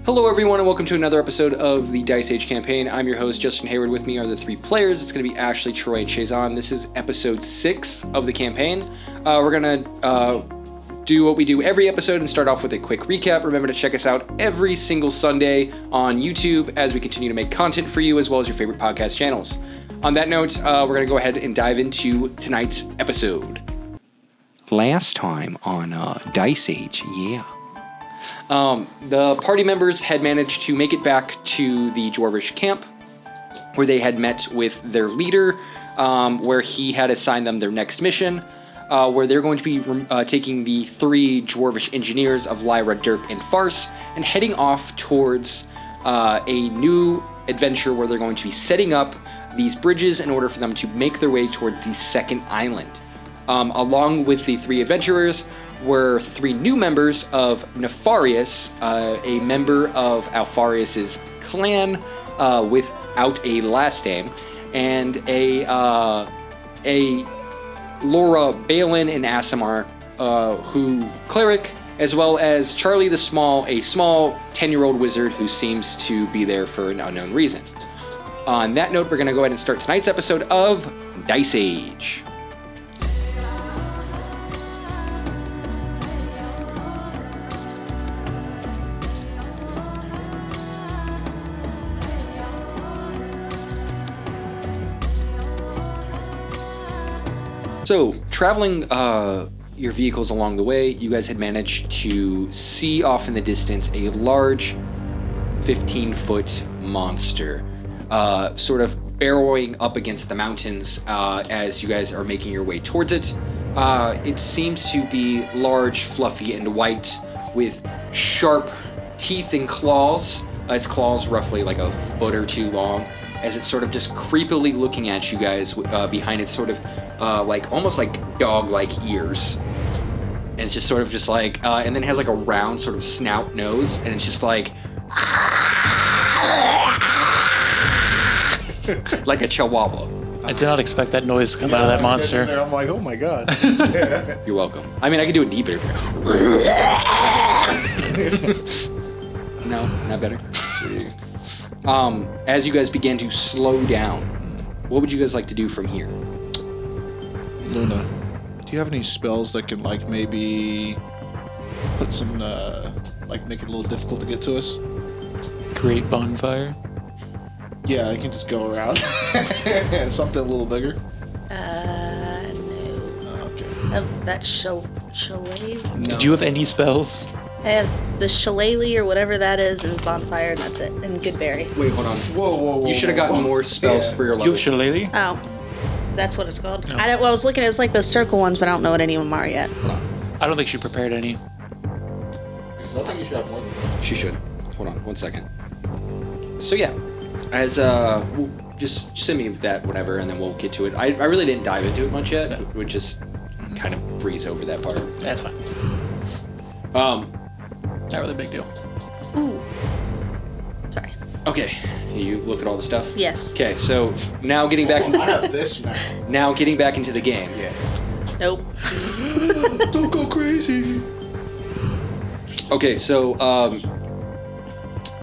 Hello everyone and welcome to another episode of the Dice Age campaign. I'm your host, Justin Hayward. With me are the three players. It's going to be Ashleigh, Troy, and Shazion. This is episode 6 of the campaign. We're going to do what we do every episode and start off with a quick recap. Remember to check us out every single Sunday on YouTube as we continue to make content for you as well as your favorite podcast channels. On that note, we're going to go ahead and dive into tonight's episode. Last time on Dice Age, the party members had managed to make it back to the Dwarvish camp, where they had met with their leader, where he had assigned them their next mission, where they're going to be taking the 3 Dwarvish engineers of Lyra, Dirk, and Farce, and heading off towards a new adventure where they're going to be setting up these bridges in order for them to make their way towards the second island. Along with the 3 adventurers were 3 new members of Alfarious, a member of Alfarious' clan without a last name, and a Laura, Balin, and Asimar, who cleric, as well as Charlie a small 10-year-old wizard who seems to be there for an unknown reason. On that note, we're going to go ahead and start tonight's episode of Dice Age. So, traveling your vehicles along the way, you guys had managed to see off in the distance a large 15-foot monster, sort of barreling up against the mountains as you guys are making your way towards it. It seems to be large, fluffy, and white, with sharp teeth and claws. Its claws roughly like a foot or 2 long, as it's sort of just creepily looking at you guys behind its sort of almost like dog-like ears. And it's just sort of just like, and then it has like a round sort of snout nose, and it's just like, like a chihuahua. I did not expect that noise to come out of that monster. I'm like, oh my god. You're welcome. I mean, I could do it deeper if you No, not better. See. As you guys begin to slow down, what would you guys like to do from here? Luna, do you have any spells that can maybe put some make it a little difficult to get to us? Create bonfire. Yeah, I can just go around. Something a little bigger. No. Okay. Of that shillelagh? No. Do you have any spells? I have the shillelagh or whatever that is, and bonfire, and that's it. And goodberry. Wait, hold on. Whoa. You should have gotten more spells for your You level. have shillelagh? Oh, that's what it's called. No. I was looking at it's like those circle ones, but I don't know what any of them are yet. Hold on. I don't think she prepared any. Because I think you should have more than that. She should. Hold on, 1 second. So yeah, as we'll just send me that whatever, and then we'll get to it. I really didn't dive into it much yet. No. We'll just kind of breeze over that part. That's fine. Not really a big deal. Ooh. Sorry. Okay, you look at all the stuff. Yes. Okay, so now getting back. I have this now. Now getting back into the game. Yes. Nope. Don't go crazy. Okay, so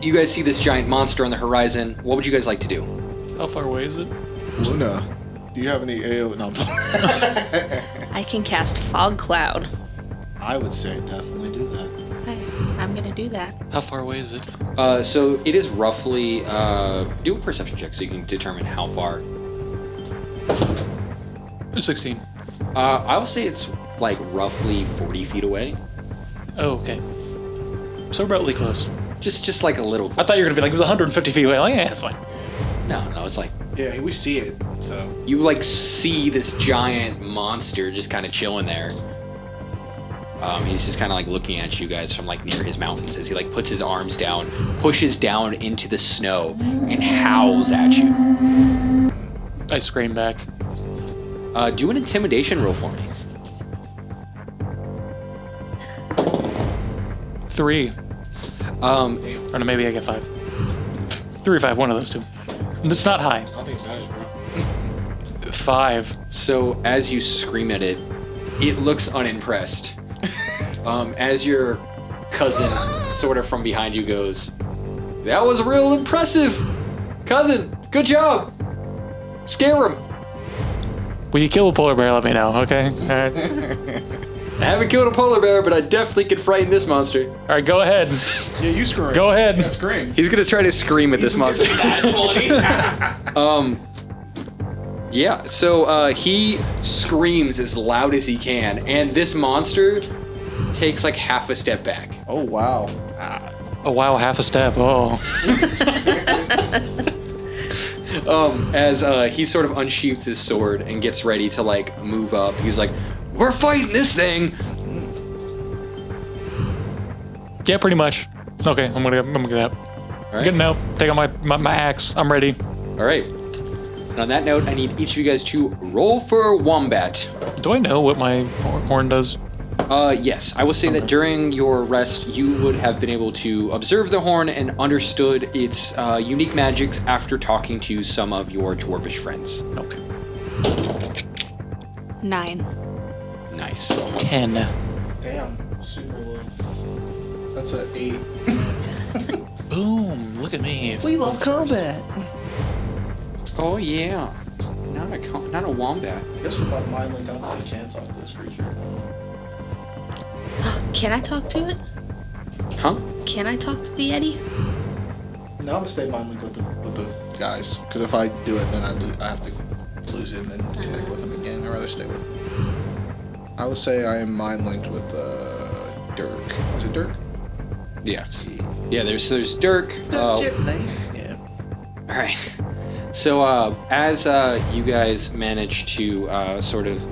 you guys see this giant monster on the horizon. What would you guys like to do? How far away is it? Luna, do you have any AO? No, I'm sorry. I can cast fog cloud. I would say definitely do that. Okay, I'm gonna do that. How far away is it? So it is roughly, do a perception check so you can determine how far. 16. I'll say it's like roughly 40 feet away. Oh, okay. So remotely close. Just like a little. I thought you were gonna be like, it was 150 feet away. Like, yeah, that's fine. No, it's like Yeah, we see it, so. you like see this giant monster just kind of chilling there. He's just kind of like looking at you guys from like near his mountains as he like puts his arms down, pushes down into the snow, and howls at you. I scream back. Do an intimidation roll for me. 3. Or no, maybe I get 5. 3 or 5, one of those two. It's not high. I think it matters, bro. 5. So as you scream at it, it looks unimpressed. As your cousin sort of from behind you goes, That was real impressive. Cousin, good job. Scare him. When you kill a polar bear, let me know, okay? All right. I haven't killed a polar bear, but I definitely could frighten this monster. All right, go ahead. Yeah, you scream. Go ahead. Yeah, scream. He's gonna try to scream at this monster. Yeah, so he screams as loud as he can, and this monster takes like half a step back. Oh, wow. Oh, wow, half a step. Oh. As he sort of unsheathes his sword and gets ready to like move up. He's like, "We're fighting this thing." Yeah, pretty much. Okay, I'm gonna get out. All right. Getting out. Take out my axe. I'm ready. All right. And on that note, I need each of you guys to roll for Wombat. Do I know what my horn does? Yes, I will say that during your rest, you would have been able to observe the horn and understood its unique magics after talking to some of your dwarvish friends. Okay. 9. Nice. 10. Damn. Super low. That's an 8. Boom. Look at me. We love combat. Oh yeah, not a wombat. I guess we're about to mind link. I don't think I can talk to this creature. Can I talk to it? Huh? Can I talk to the Yeti? No, I'm gonna stay mind link with the guys. Because if I do it, then I have to lose him and connect with him again. I'd rather stay with him. I would say I am mind linked with Dirk. Was it Dirk? Yeah. Yeah. There's Dirk. Yeah. All right. So as you guys manage to sort of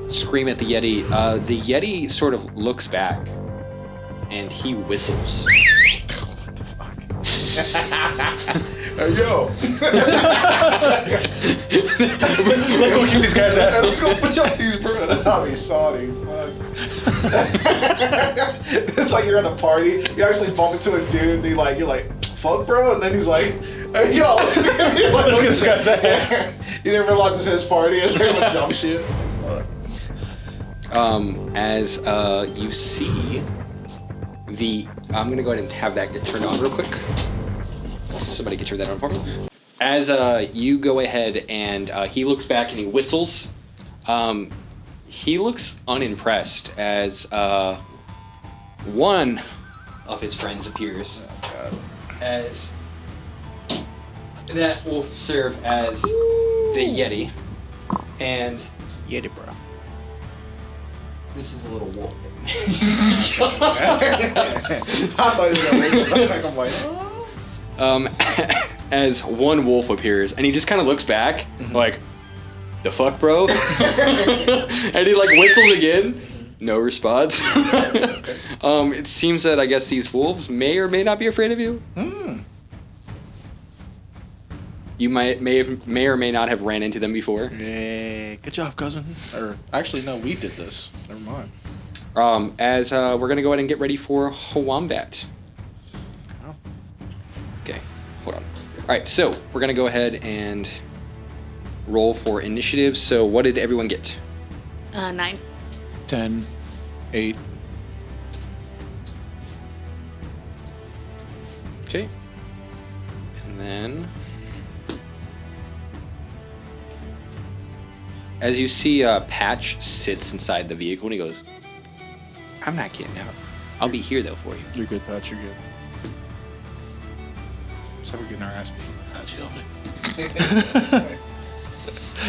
scream at the Yeti sort of looks back and he whistles. What the fuck? Hey, yo. Let's go kick these guys' Let's asses. go put your these bro. I'll be sorry. Fuck. It's like you're at a party. You actually bump into a dude and you're like, fuck, bro. And then he's like, hey, yo, let's get this guy's ass. You didn't realize it's his party. It's everyone jump shit. As you see I'm gonna go ahead and have that get turned on real quick. Somebody can turn that on for me. As you go ahead and he looks back and he whistles, he looks unimpressed as one of his friends appears. Oh, God. As that will serve as the Yeti, and Yeti, bro. this is a little wolf. I thought he was gonna raise it back. I'm like, As one wolf appears, and he just kind of looks back, like, the fuck, bro? And he like whistles again. No response. It seems that I guess these wolves may or may not be afraid of you. You may or may not have ran into them before. yeah, good job, cousin. Or actually, no, we did this. Never mind. As we're gonna go ahead and get ready for Wombat. Oh. Okay, hold on. All right, so we're gonna go ahead and roll for initiative. So what did everyone get? 9. 10. 8. Okay. And then, as you see, Patch sits inside the vehicle and he goes, "I'm not getting out. I'll be here though for you." You're good, Patch. You're good. So we're getting our ass beat. Patch, help me.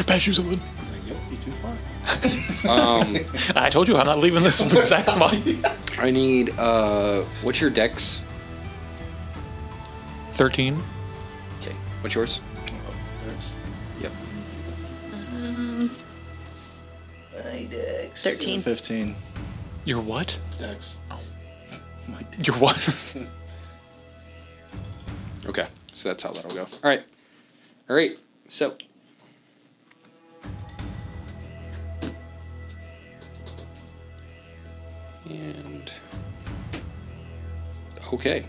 Patch, you something. He's like, yo, you too far. I told you I'm not leaving this exact spot. I need, what's your dex? 13. Okay, what's yours? Yep. Hey, Dex. 13. 15. You're what? Dex. Oh. My Dex. You're what? Okay, so that's how that'll go. All right. So. And. Okay.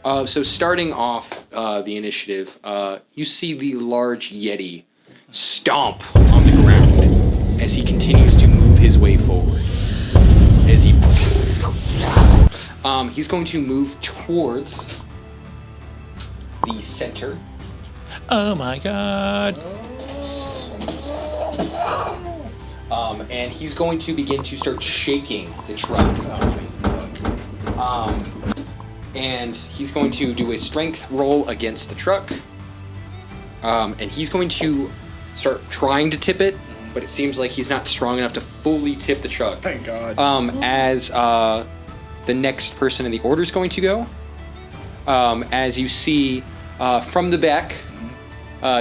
So starting off the initiative, you see the large Yeti stomp on the ground as he continues to move his way forward. As he He's going to move towards the center. Oh my god. And he's going to begin to start shaking the truck. And he's going to do a strength roll against the truck. And he's going to start trying to tip it, but it seems like he's not strong enough to fully tip the truck. Thank God. As the next person in the order is going to go. As you see from the back,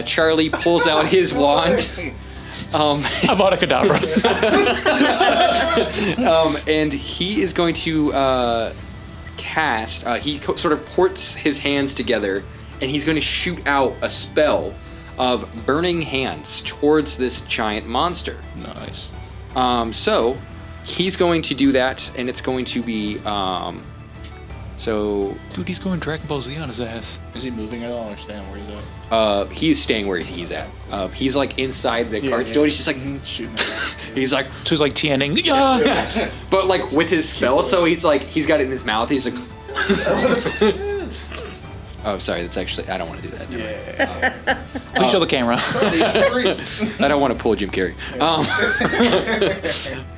Charlie pulls out his wand. Avada Kedavra. And he is going to cast. He sort of ports his hands together, and he's going to shoot out a spell of burning hands towards this giant monster. Nice. So he's going to do that, and it's going to be so. Dude, he's going Dragon Ball Z on his ass. Is he moving? I don't understand where he's at. He's staying where he's at. He's like inside the cart still. He's just like shooting. he's like So he's like TNing. Yeah. but like with his spell, so he's got it in his mouth. He's like. Oh, sorry. That's actually I don't want to do that. Please show the camera. I don't want to pull Jim Carrey.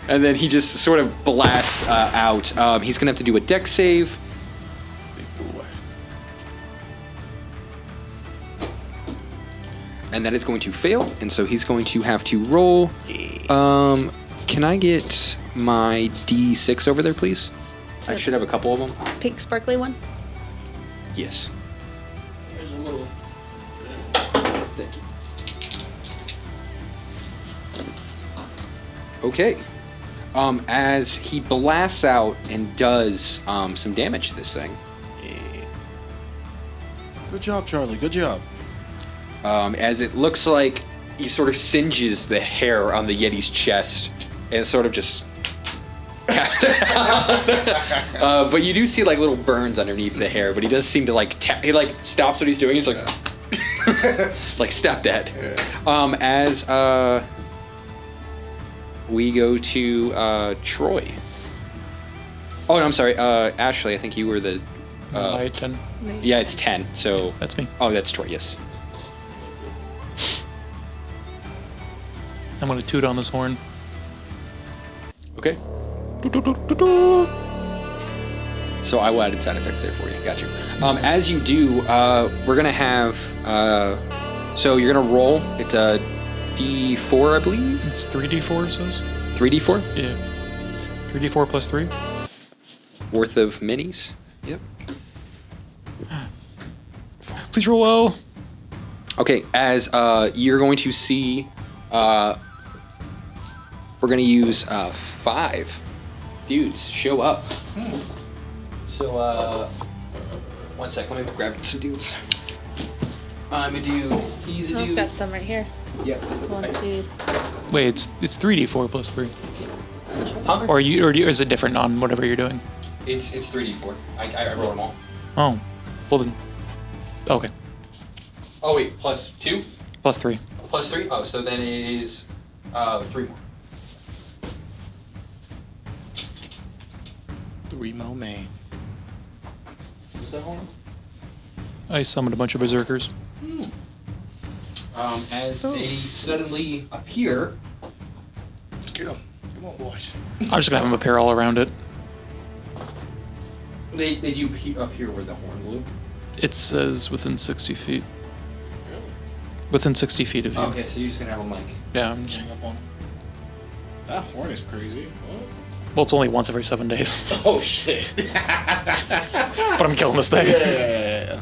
And then he just sort of blasts out. He's gonna have to do a dex save. And that is going to fail, and so he's going to have to roll. Can I get my D6 over there, please? I should have a couple of them. Pink sparkly one. Yes. There's a little. Thank you. Okay. As he blasts out and does some damage to this thing. Good job, Charlie. Good job. As it looks like he sort of singes the hair on the Yeti's chest and sort of just caps it out. But you do see like little burns underneath the hair, but he does seem to like he like stops what he's doing. He's like like stop that. Yeah. As we go to Troy. Oh, no, I'm sorry. Ashleigh, I think you were the 10. yeah, it's 10. So That's me. Oh, that's Troy. Yes. I'm gonna toot on this horn. Okay. So I will add sound effects there for you. Got you. As you do, we're gonna have. So you're gonna roll. It's a D4, I believe. It's 3d4, it says. 3D4 Yeah. 3d4 plus 3. worth of minis. Yep. Please roll well. Okay. As you're going to see, we're gonna use 5 dudes show up. So, 1 sec. Let me grab some dudes. I'm a dude. He's a I've dude. got some right here. Yep. 1, 2. Wait, it's 3d4 plus 3. Huh? Or is it different on whatever you're doing? It's 3D4. I rolled them all. Oh, well then. Okay, Oh wait, plus 2? plus 3. Plus 3? Oh, so then it is 3 more. 3 Mo May. Is that one? I summoned a bunch of berserkers. As they suddenly appear. Get them. Come on, boys. I'm just gonna have them appear all around it. They do appear where the horn blew. It says within 60 feet. Within 60 feet of you. Okay, so you're just gonna have them like. Yeah, I'm just, Hang up on. That horn is crazy. What? well, it's only once every 7 days. Oh shit. But I'm killing this thing. Yeah.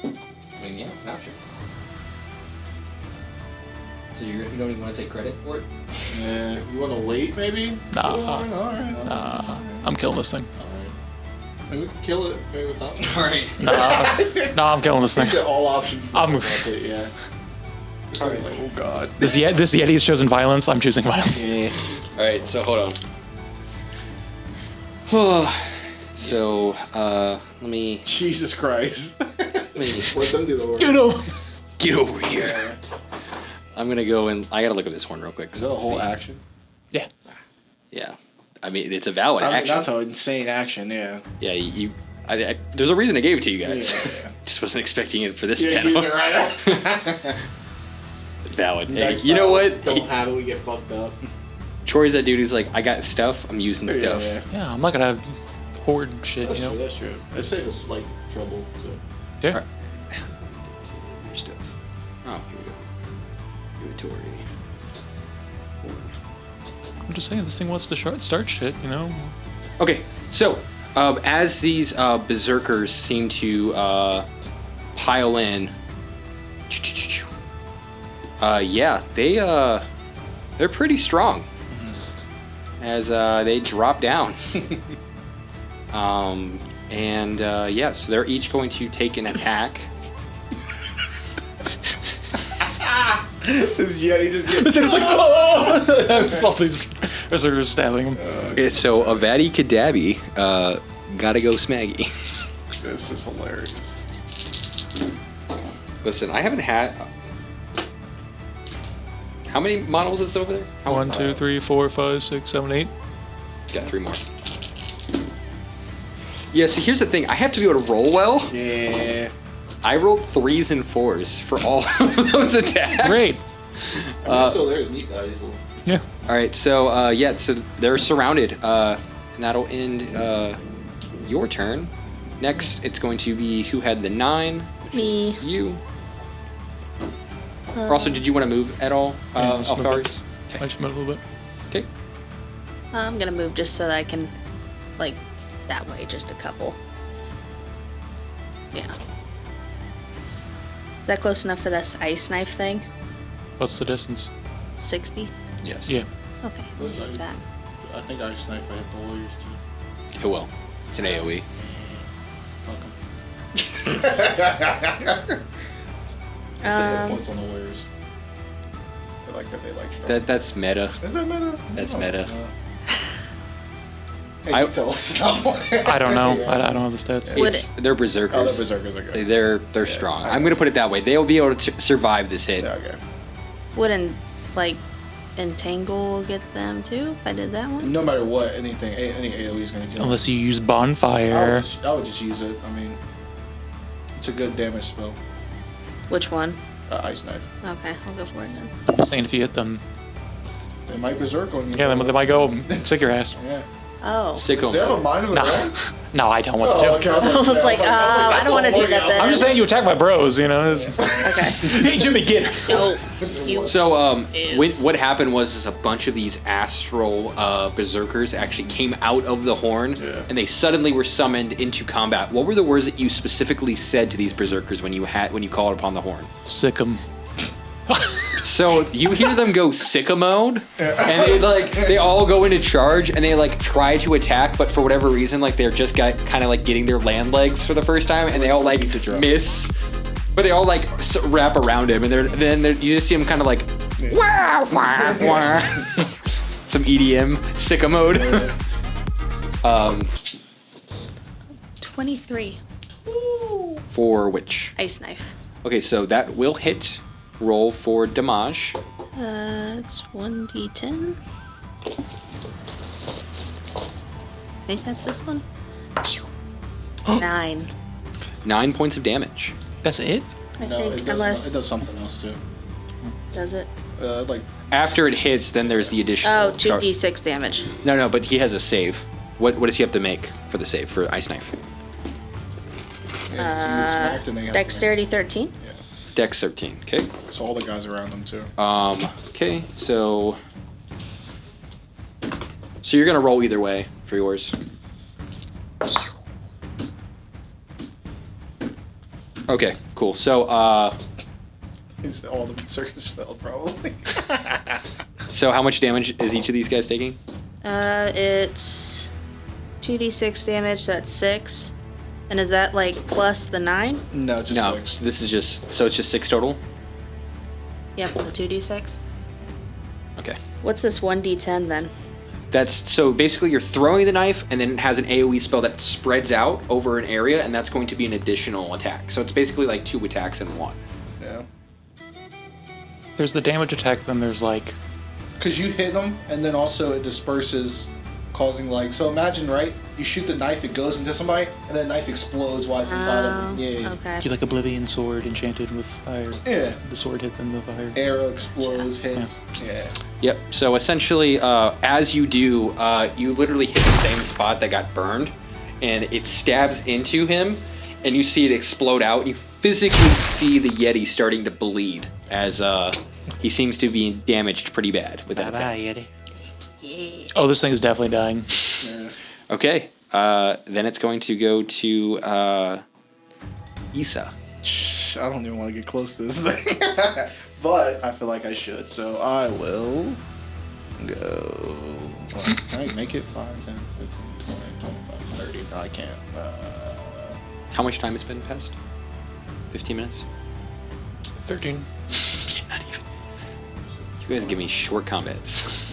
I mean, yeah, it's an option. So you don't even want to take credit for it? Yeah. You want to wait, maybe? Nah. Alright. I'm killing this thing. Maybe we can kill it. Maybe without. Alright. Nah, I'm killing this thing. These are all options. I'm- Yeah. Alright. Oh god. This Yeti's chosen violence. I'm choosing violence. Yeah. Alright, so hold on. So, let me Jesus Christ. let me Let them do the work. get over here. I'm gonna go and I gotta look at this horn real quick. Is that a whole action? Yeah. Yeah. I mean, it's a valid I mean, action. that's an insane action, yeah. Yeah, there's a reason I gave it to you guys. Yeah. Just wasn't expecting it for this Yeah, panel. use it right. Valid. Hey, Next you know battle, what? Don't have it, we get fucked up. Troy's that dude who's like, I got stuff, I'm using stuff. Yeah. Yeah, I'm not gonna hoard shit, That's you know? true, that's true. It saved us, like, trouble, too. Yeah. Alright. Your stuff. Oh, here we go. Inventory. I'm just saying, this thing wants to start shit, you know? Okay, so as these berserkers seem to pile in, yeah, they're pretty strong as they drop down. Yeah, so they're each going to take an attack. This Yeti just gets... This thing's like, oh! There's all these berserkers stabbing him. So Avadi Kadabi, gotta go Smaggy. This is hilarious. Listen, I haven't had. How many models is over there? 1, 2, 3, 4, 5, 6, 7, 8. Got 3 more. Yeah, so here's the thing. I have to be able to roll well. Yeah. I rolled 3s and 4s for all of those attacks. Great. Still there's meat guys. Yeah. All right, so yeah, so they're surrounded, and that'll end your turn. Next, it's going to be who had the 9. Which Me. is you. Or also, did you want to move at all, Yeah, just move Alfarious? I just moved a little bit. Okay. I'm gonna move just so that I can, like, that way, just a couple. Yeah. Is that close enough for this ice knife thing? What's the distance? 60? Yes. Yeah. Okay, what is that? I think I snipe at the warriors too. It will. It's an AoE. Fuck them. Points on the warriors. They like strong. That's meta. Is that meta? That's No, meta. no. Hey, you tell us. I don't know. Yeah. I don't have the stats. Would They're berserkers. Oh, the berserkers are good. They're strong. I'm gonna put it that way. They'll be able to survive this hit. Yeah, okay. Wouldn't, like, entangle get them too if I did that one? No matter what, any AoE is gonna kill. Unless you use bonfire. I would just use it. I mean, it's a good damage spell. Which one? Ice knife. Okay, I'll go for it then. Saying if you hit them, They might berserk on you. yeah, they might go sick your ass. Yeah. Oh. Sick 'em. They have a mind of their own. No, I don't want to. Oh, okay. I was like, I don't want to do that then. I'm just saying you attack my bros, you know. Okay. Hey, Jimmy, get her. No. You. So, what happened was is a bunch of these astral berserkers actually came out of the horn, Yeah. and they suddenly were summoned into combat. What were the words that you specifically said to these berserkers when you called upon the horn? Sick 'em. So you hear them go sicka mode, and they all go into charge, and they like try to attack, but for whatever reason, like they're just kind of like getting their land legs for the first time, and they all like miss, but they all like wrap around him, and then you just see him kind of like wah, wah, wah. Some EDM sicka mode. 23. For which? Ice knife. Okay, so that will hit. Roll for damage. It's 1d10. I think that's this one. 9. 9 points of damage. That's it? I No, think, it unless does something else too. does it? Like After it hits, then there's the additional. Oh, 2d6 damage. No, but he has a save. What does he have to make for the save for ice knife? yeah, so you get smacked and they have Dexterity rings. 13. Yeah. Dex 13. Okay. So all the guys around them too. Okay. So you're gonna roll either way for yours. Okay. Cool. So It's all the berserkers failed probably. so how much damage is each of these guys taking? It's 2d6 damage, so that's 6. And is that like plus the 9? No, just No. 6. This is just so it's just 6 total. Yep, the 2d6. Okay. What's this 1d10 then? That's so basically you're throwing the knife, and then it has an AoE spell that spreads out over an area, and that's going to be an additional attack. So it's basically like 2 attacks in one. Yeah. There's the damage attack, then there's like... Because you hit them, and then also it disperses causing like, so imagine, right? You shoot the knife, it goes into somebody, and then the knife explodes while it's inside of them. Yeah. Okay. You like Oblivion sword enchanted with fire. Yeah. The sword hit them the fire. Arrow explodes, hits. Yeah. Yep. So essentially, as you do, you literally hit the same spot that got burned, and it stabs into him, and you see it explode out. And you physically see the Yeti starting to bleed as he seems to be damaged pretty bad with that attack. Yeti. Yeah. Oh, this thing is definitely dying. Yeah. Okay. Then it's going to go to Issa. I don't even want to get close to this thing. But I feel like I should, so I will go. Well, can I make it 5, 10, 15, 20, 25, 30? No, I can't. How much time has been passed? 15 minutes? 13. Not even. You guys give me short combats.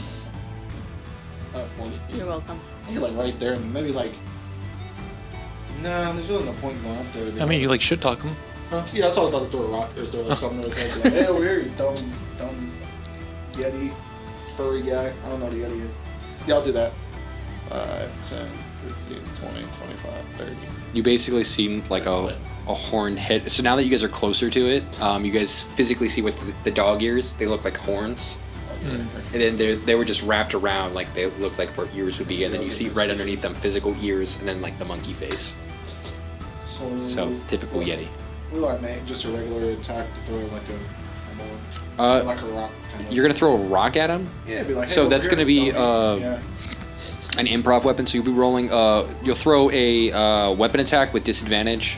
40. You're welcome. Maybe like right there, and maybe like. Nah, there's really no point going up there. I mean, you like shit talk him. Yeah, I was about to throw a rock or throw something at his head. Like, hey, over here, you dumb Yeti, furry guy. I don't know what a Yeti is. Yeah, I'll do that. 5, 10, 15, 20, 25, 30. You basically see like a horned head. So now that you guys are closer to it, you guys physically see what the dog ears. They look like horns. And then they were just wrapped around like they look like where ears would be, and then you see right underneath them physical ears, and then like the monkey face. So typical Yeti. What do I make? Just a regular attack to throw like a like a rock. Kind of. You're gonna throw a rock at him. Yeah, be like. Hey, So that's here, gonna be yeah. an improv weapon. So you'll be rolling. You'll throw a weapon attack with disadvantage.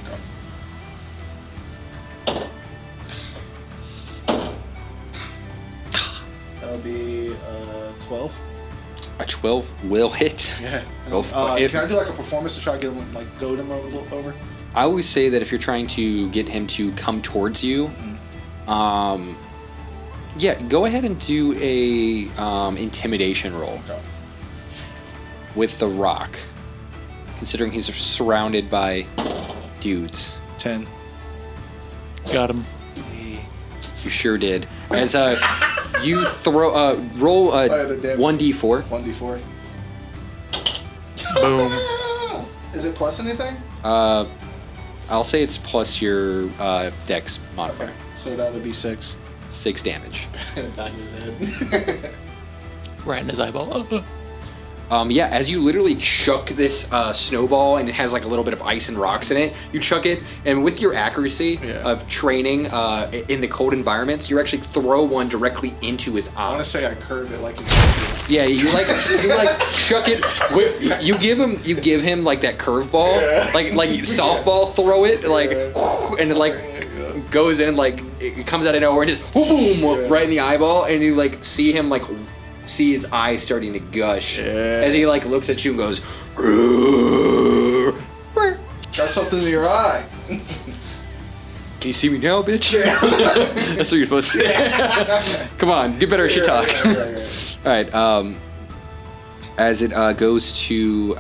That'll be 12. A 12 will hit. Yeah. Go for it. Can I do like a performance to try to get him like goad him over? I always say that if you're trying to get him to come towards you, yeah, go ahead and do a intimidation roll Okay. with the rock, considering he's surrounded by dudes. 10. Got him. You sure did. As you throw roll a the damage. 1d4. 1d4. Boom. Is it plus anything? I'll say it's plus your dex modifier. Okay. So that would be 6. 6 damage. Back in his head. Right in his eyeball. Yeah, as you literally chuck this snowball, and it has like a little bit of ice and rocks in it, you chuck it, and with your accuracy of training in the cold environments, you actually throw one directly into his I want eye. to say I curve it like it's. Yeah, you like chuck it. You give him like that curveball, like softball throw it, like, and it like goes in, like it comes out of nowhere and just boom right in the eyeball, and you like see him like. See his eyes starting to gush as he like looks at you and goes, Got something in your eye. "Can you see me now, bitch?" That's what you're supposed to say. Come on, do better shit talk. All right. As it goes to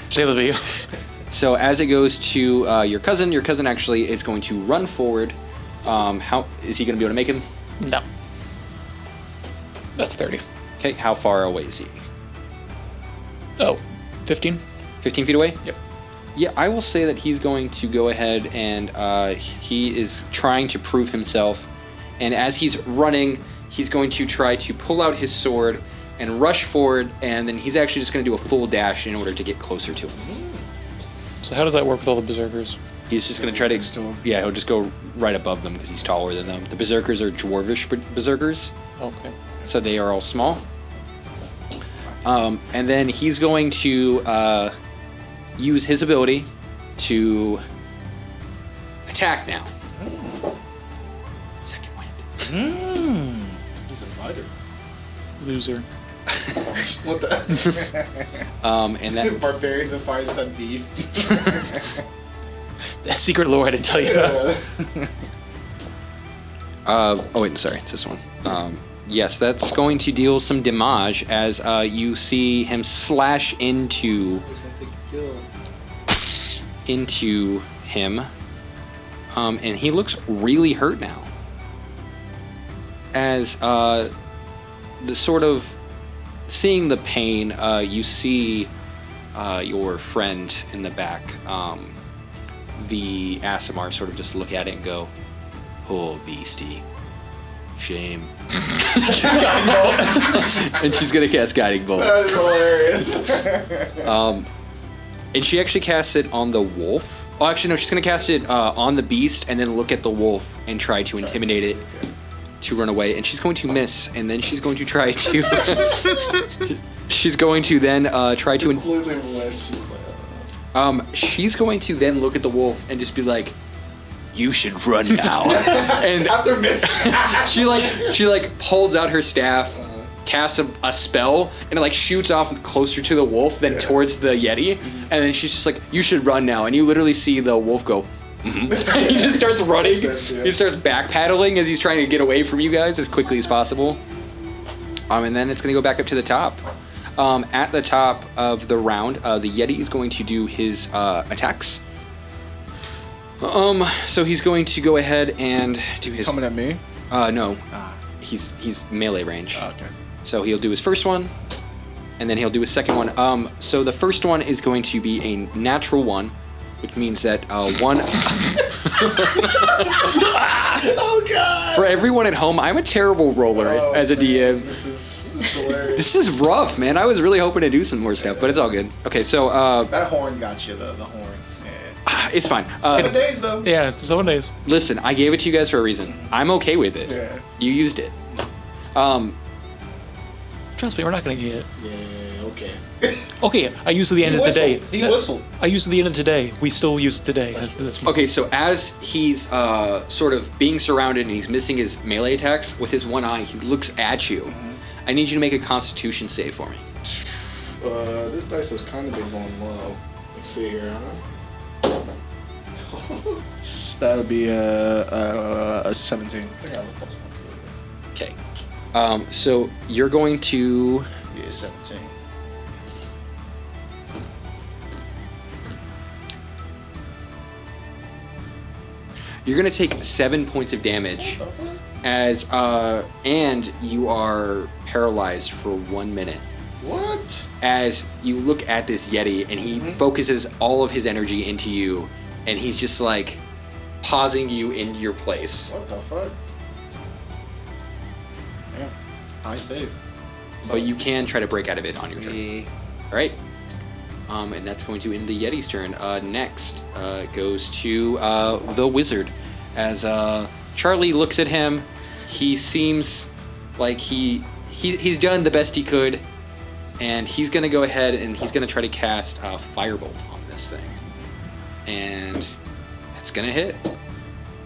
Say the video. so as it goes to your cousin actually is going to run forward. How is he going to be able to make him? No. That's 30. Okay, how far away is he? Oh, 15? 15 feet away? Yep. Yeah, I will say that he's going to go ahead and he is trying to prove himself. And as he's running, he's going to try to pull out his sword and rush forward. And then he's actually just going to do a full dash in order to get closer to him. So how does that work with all the berserkers? He's just going to try to... Yeah, he'll just go right above them because he's taller than them. The berserkers are dwarvish berserkers. Okay. So they are all small. And then he's going to use his ability to attack now. Second wind. He's a fighter. Loser. What the? And that Barbarians and fighters have beef. That secret lore I didn't tell you about. oh wait, sorry, it's this one. Yes, that's going to deal some damage as you see him slash into him, and he looks really hurt now. As the sort of seeing the pain, you see your friend in the back, the Aasimar, sort of just look at it and go, "Poor beastie, shame." And she's gonna cast Guiding Bolt. That is hilarious. And she actually casts it on the wolf. Oh, actually, no, she's going to cast it on the beast and then look at the wolf and try to intimidate it to run away. And she's going to miss, and then she's going to try to... she's going to then try to... Completely relaxed. She's like, she's going to then look at the wolf and just be like, "You should run now." And after missing. she holds out her staff, casts a spell, and it like shoots off closer to the wolf than towards the Yeti. And then she's just like, "You should run now." And you literally see the wolf go, And he just starts running. He starts backpedaling as he's trying to get away from you guys as quickly as possible. And then it's going to go back up to the top. At the top of the round, the Yeti is going to do his attacks. So he's going to go ahead and do his... Coming at me? No. He's melee range. Okay. So he'll do his first one, and then he'll do his second one. So the first one is going to be a natural 1, which means that one... Oh, God! For everyone at home, I'm a terrible roller as a DM. This is hilarious. This is rough, man. I was really hoping to do some more stuff, but it's all good. Okay, so... that horn got you, the horn. Yeah. It's fine. 7 days, though. Yeah, it's 7 days. Listen, I gave it to you guys for a reason. I'm okay with it. Yeah. You used it. Trust me, we're not gonna get it. Yeah, okay. Okay, I used it at the end of today. He whistled. I used it at the end of today. We still use it today. That's Okay, so as he's sort of being surrounded and he's missing his melee attacks, with his one eye, he looks at you. I need you to make a Constitution save for me. This dice has kind of been going low. Let's see here. That would be a 17. I think I have a +1 to it. Okay. So you're going to... Yeah, 17. You're going to take 7 points of damage as and you are paralyzed for 1 minute. What? As you look at this Yeti and he focuses all of his energy into you, and he's just like pausing you in your place. What the fuck? Yeah. High save. But you can try to break out of it on your turn. All right. And that's going to end the Yeti's turn. Next goes to the wizard. As Charlie looks at him, he seems like he's done the best he could, and he's gonna go ahead and he's gonna try to cast Firebolt on this thing, and it's gonna hit.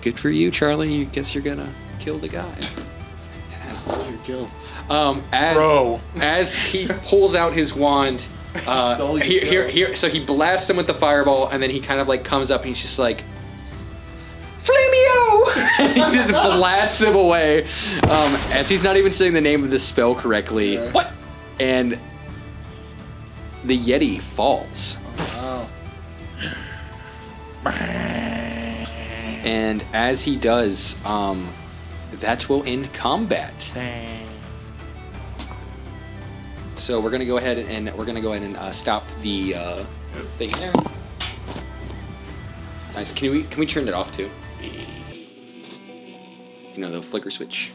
Good for you, Charlie. You guess you're gonna kill the guy. And that's your kill. As he pulls out his wand. Here. So he blasts him with the fireball, and then he kind of like comes up and he's just like, "Flamio!" And he just blasts him away. As he's not even saying the name of the spell correctly. Yeah. What? And the Yeti falls. Oh, wow. And as he does, that will end combat. So we're gonna go ahead and stop the thing there. Nice. Can we turn it off too? You know, the flicker switch.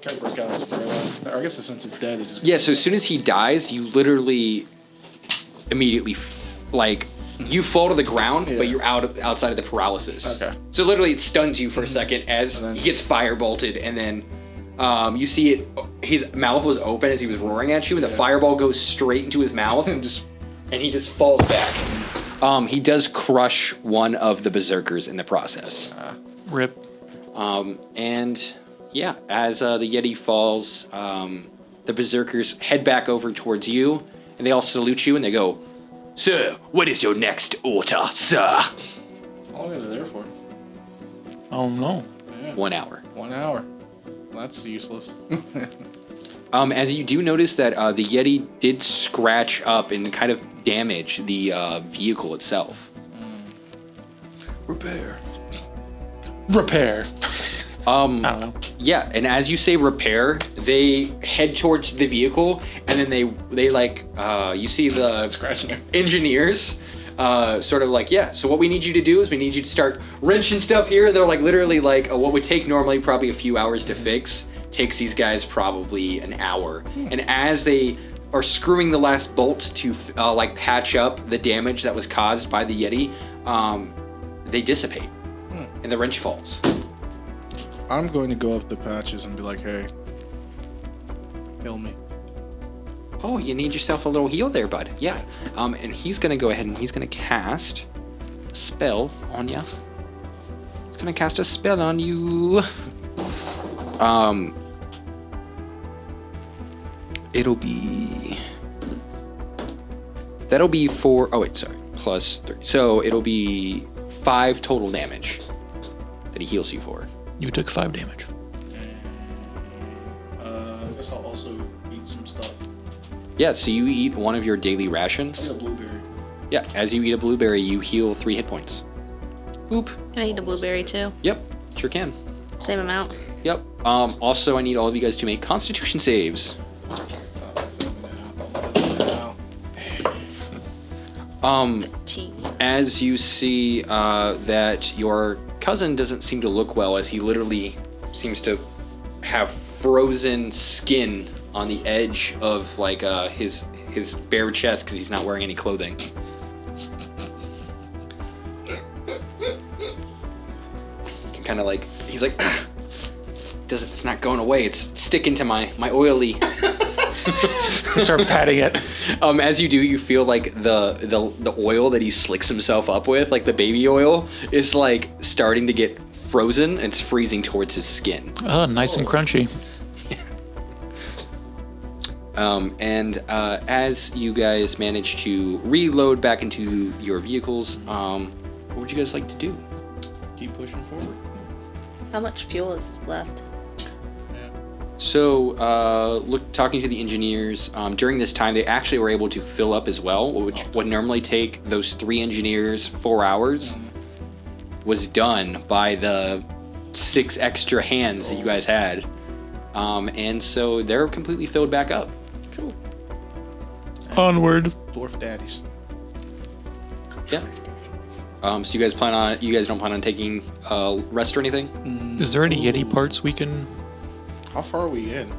Can't break out his paralyzed. I guess since he's dead, he just. Yeah. So as soon as he dies, you literally immediately you fall to the ground, but you're outside of the paralysis. Okay. So literally, it stuns you for a second as And then- he gets firebolted, and then you see it. His mouth was open as he was roaring at you, and the fireball goes straight into his mouth, and he just falls back. He does crush one of the berserkers in the process. Rip. And yeah, as the Yeti falls, the berserkers head back over towards you, and they all salute you, and they go, "Sir, what is your next order, sir?" How long are they there for? Oh no. Yeah. 1 hour. 1 hour. Well, that's useless. As you do notice that the Yeti did scratch up and kind of damage the vehicle itself. Repair. Repair. I don't know. Yeah, and as you say repair, they head towards the vehicle, and then they like you see the Scratching. engineers sort of like, yeah, so what we need you to do is we need you to start wrenching stuff here. They're like literally like what would take normally probably a few hours to fix takes these guys probably an hour. And as they are screwing the last bolt to like patch up the damage that was caused by the Yeti, they dissipate and the wrench falls. I'm going to go up to Patches and be like, hey, heal me. Oh, you need yourself a little heal there, bud. Yeah. And he's gonna go ahead and he's gonna cast a spell on you. He's gonna cast a spell on you. That'll be for, oh wait, sorry, plus 3. So it'll be 5 total damage that he heals you for. You took 5 damage. I guess I'll also eat some stuff. Yeah, so you eat one of your daily rations. Eat a blueberry. Yeah, as you eat a blueberry, you heal 3 hit points. Boop. Can I eat a blueberry too? Yep, sure can. Same amount. Yep. Also, I need all of you guys to make Constitution saves. As you see that your cousin doesn't seem to look well, as he literally seems to have frozen skin on the edge of like his bare chest because he's not wearing any clothing. Kind of like he's like, it's not going away. It's sticking to my oily. Start patting it. As you do, you feel like the oil that he slicks himself up with, like the baby oil, is like starting to get frozen and it's freezing towards his skin. Oh, nice and crunchy. As you guys manage to reload back into your vehicles, what would you guys like to do? Keep pushing forward. How much fuel is left? So, talking to the engineers, during this time, they actually were able to fill up as well, which would normally take those 3 engineers 4 hours, was done by the 6 extra hands that you guys had. And so they're completely filled back up. Cool. Onward. Dwarf daddies. Yeah. So you guys don't plan on taking rest or anything? Is there any Yeti parts we can... How far are we in?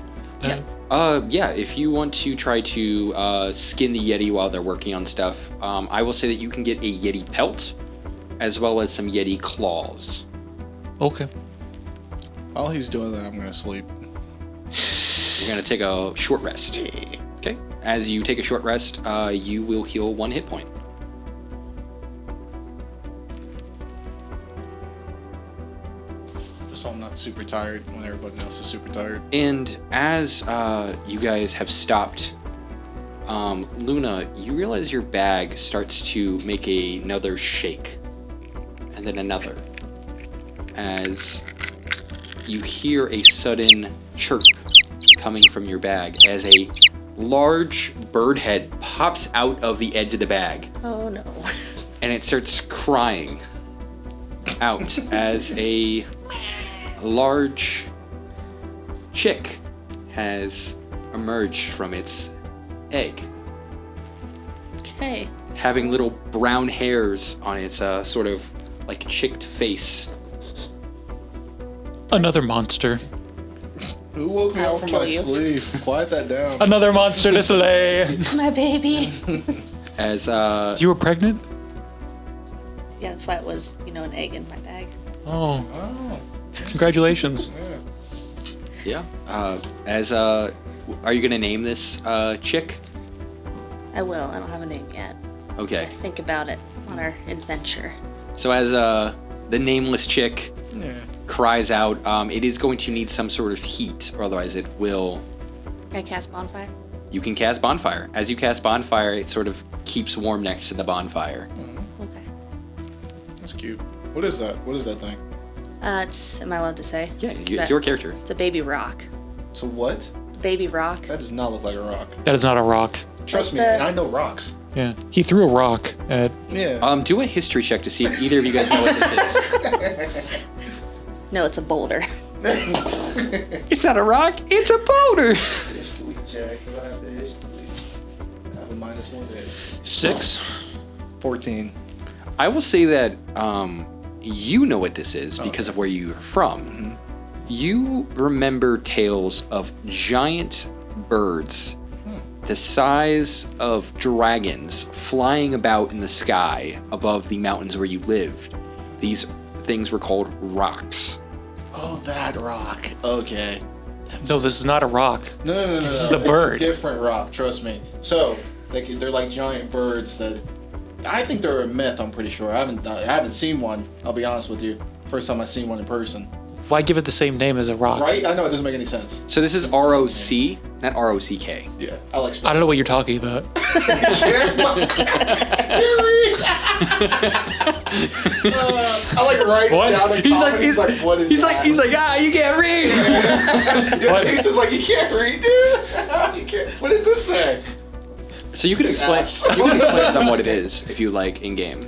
Yeah, if you want to try to skin the Yeti while they're working on stuff, I will say that you can get a Yeti pelt, as well as some Yeti claws. Okay. While he's doing that, I'm going to sleep. You're going to take a short rest. Okay. As you take a short rest, you will heal 1 hit point. So I'm not super tired when everybody else is super tired. And as you guys have stopped, Luna, you realize your bag starts to make another shake. And then another. As you hear a sudden chirp coming from your bag as a large bird head pops out of the edge of the bag. Oh no. And it starts crying out as a large chick has emerged from its egg, Okay. having little brown hairs on its sort of like chicked face. Another monster. Who woke me I'll up from kill my you. sleep? Quiet that down. Another monster to slay. My baby. As You were pregnant? Yeah, that's why it was, an egg in my bag. Oh, Oh, congratulations. yeah. yeah, are you gonna name this chick? I will. I don't have a name yet. Okay. Think about it on our adventure. So as the nameless chick Yeah. cries out, it is going to need some sort of heat, or otherwise it will. Can I cast bonfire? You can cast bonfire. As you cast bonfire, it sort of keeps warm next to the bonfire. Okay. That's cute. What is that? What is that thing? Am I allowed to say? Yeah, it's your character. It's a baby rock. So what? Baby rock. That does not look like a rock. That is not a rock. Trust me, the- I know rocks. Yeah. He threw a rock at. Yeah. Do a history check to see if either of you guys know what this is. No, it's a boulder. It's not a rock, it's a boulder. History check. I have the history. I have a -1 there. 6. 14. I will say that you know what this is because of where you're from. Mm-hmm. You remember tales of giant birds the size of dragons flying about in the sky above the mountains where you lived. These things were called rocks. Oh, that rock. Okay. No, this is not a rock. No. This is a bird. It's a different rock, trust me. So, they're like giant birds that... I think they're a myth, I'm pretty sure. I haven't seen one, I'll be honest with you. First time I've seen one in person. Why give it the same name as a rock? Right? I know, it doesn't make any sense. So this is ROC, not ROCK. Yeah, I like I don't know what you're talking about. I like writing What? down in comments, what is that? He's like, you can't read. Yeah, he's just like, you can't read, dude. You can't. What does this say? So you can explain. ass. You can explain to them what it is if you like in game.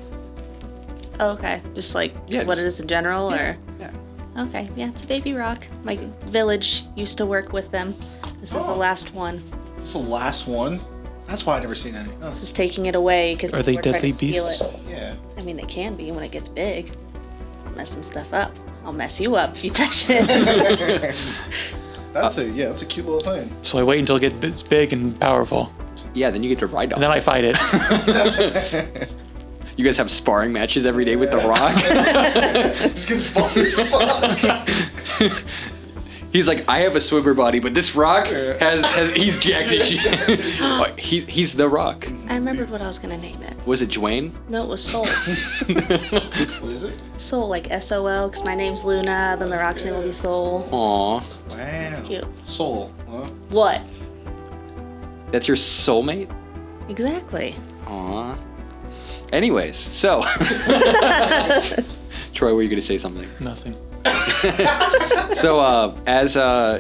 Oh, okay. Just like Yeah, what just- it is in general, or Yeah. okay, yeah, it's a baby rock. My village used to work with them. This is the last one. This is the last one? That's why I've never seen any. Oh, Just taking it away because Are they people are trying deadly to steal beasts? it. yeah. I mean, they can be when it gets big. I'll mess some stuff up. I'll mess you up if you touch it. That's a cute little thing. So I wait until it gets big and powerful, Yeah, then you get to ride on and then I fight it. You guys have sparring matches every day with the rock. This gets fun as fuck. He's like, I have a swimmer body, but this rock has he's jacked as shit. he's the rock. I remembered what I was gonna name it. Was it Dwayne? No, it was Soul. What is it? Soul, like SOL, because my name's Luna. Then the rock's name will be Soul. Aw, Wow. Cute. Soul. Huh? What? that's your soulmate? Exactly. Aw. Anyways, so Troy, were you gonna say something? Nothing. So as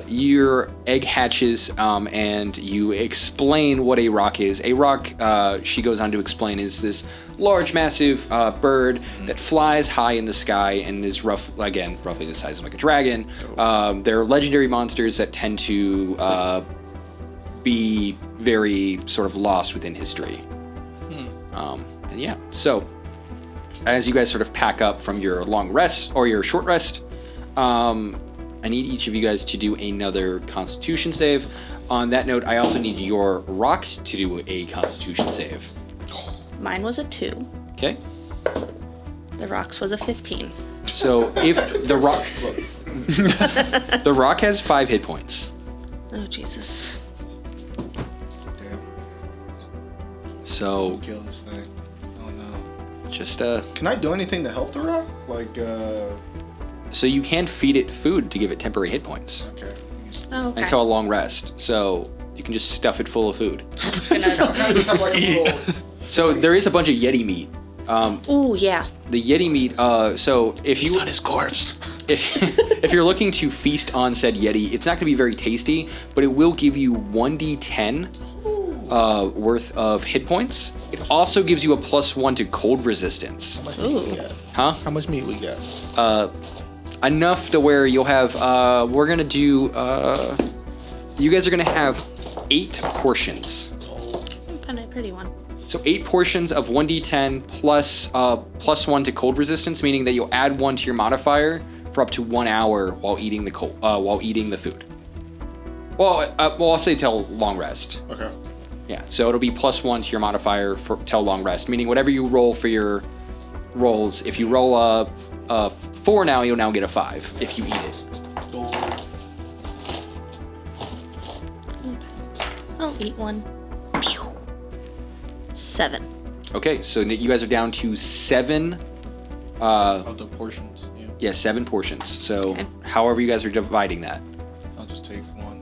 your egg hatches and you explain what a rock is, a rock, she goes on to explain, is this large, massive bird that flies high in the sky and is roughly the size of like a dragon. They're legendary monsters that tend to be very sort of lost within history. And yeah, so as you guys sort of pack up from your long rest or your short rest, I need each of you guys to do another Constitution save. On that note, I also need your rock to do a Constitution save. Mine was a 2. Okay? The rock's was a 15. So if the rock... the rock has 5 hit points. Oh, Jesus. Damn. So Kill this thing. Oh no. just Can I do anything to help the rock? Like, so you can feed it food to give it temporary hit points okay. Oh, okay. until a long rest. So you can just stuff it full of food. Kind of just have like a little. So there is a bunch of Yeti meat. Ooh, yeah. The Yeti meat, so if He's you on his corpse. if you're looking to feast on said Yeti, it's not going to be very tasty, but it will give you 1d10 worth of hit points. It also gives you a +1 to cold resistance. How much meat we got? Huh? How much meat we got? Enough to where you'll have, we're going to do, you guys are going to have 8 portions. Kind of a pretty one. So 8 portions of 1d10 plus +1 to cold resistance, meaning that you'll add 1 to your modifier for up to 1 hour while eating the food. Well, I'll say till long rest. Okay. Yeah, so it'll be +1 to your modifier for till long rest, meaning whatever you roll for your rolls, if you roll a 4 now, you'll now get a 5 if you eat it. I'll eat one. Pew. 7. Okay, so you guys are down to 7. Of the portions. Yeah. Yeah, 7 portions. So Okay. however you guys are dividing that. I'll just take one.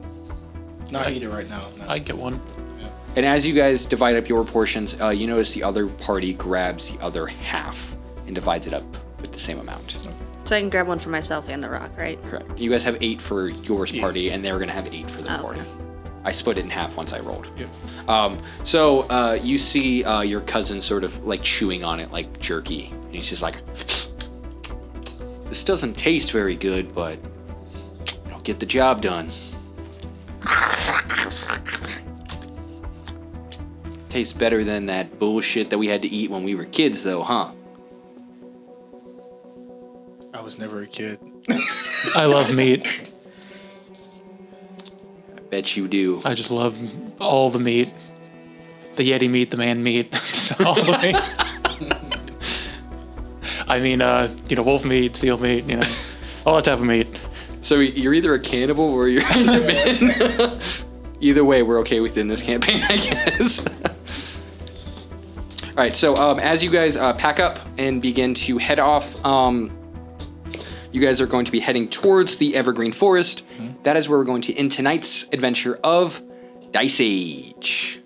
Not eat it right now. No. I get one. And as you guys divide up your portions, you notice the other party grabs the other half and divides it up with the same amount. So I can grab one for myself and the rock, right? Correct. You guys have 8 for yours party, and they're gonna have 8 for their Oh, party. okay. I split it in half once I rolled. Yep. So you see your cousin sort of like chewing on it like jerky. And he's just like, this doesn't taste very good, but it'll get the job done. Tastes better than that bullshit that we had to eat when we were kids, though, huh? I was never a kid. I love meat. I bet you do. I just love all the meat. The Yeti meat, the man meat, just all the meat. I mean, wolf meat, seal meat, all that type of meat. So you're either a cannibal or you're into men. Either way, we're okay within this campaign, I guess. All right, so as you guys pack up and begin to head off, you guys are going to be heading towards the Evergreen Forest. Mm-hmm. That is where we're going to end tonight's adventure of Dice Age.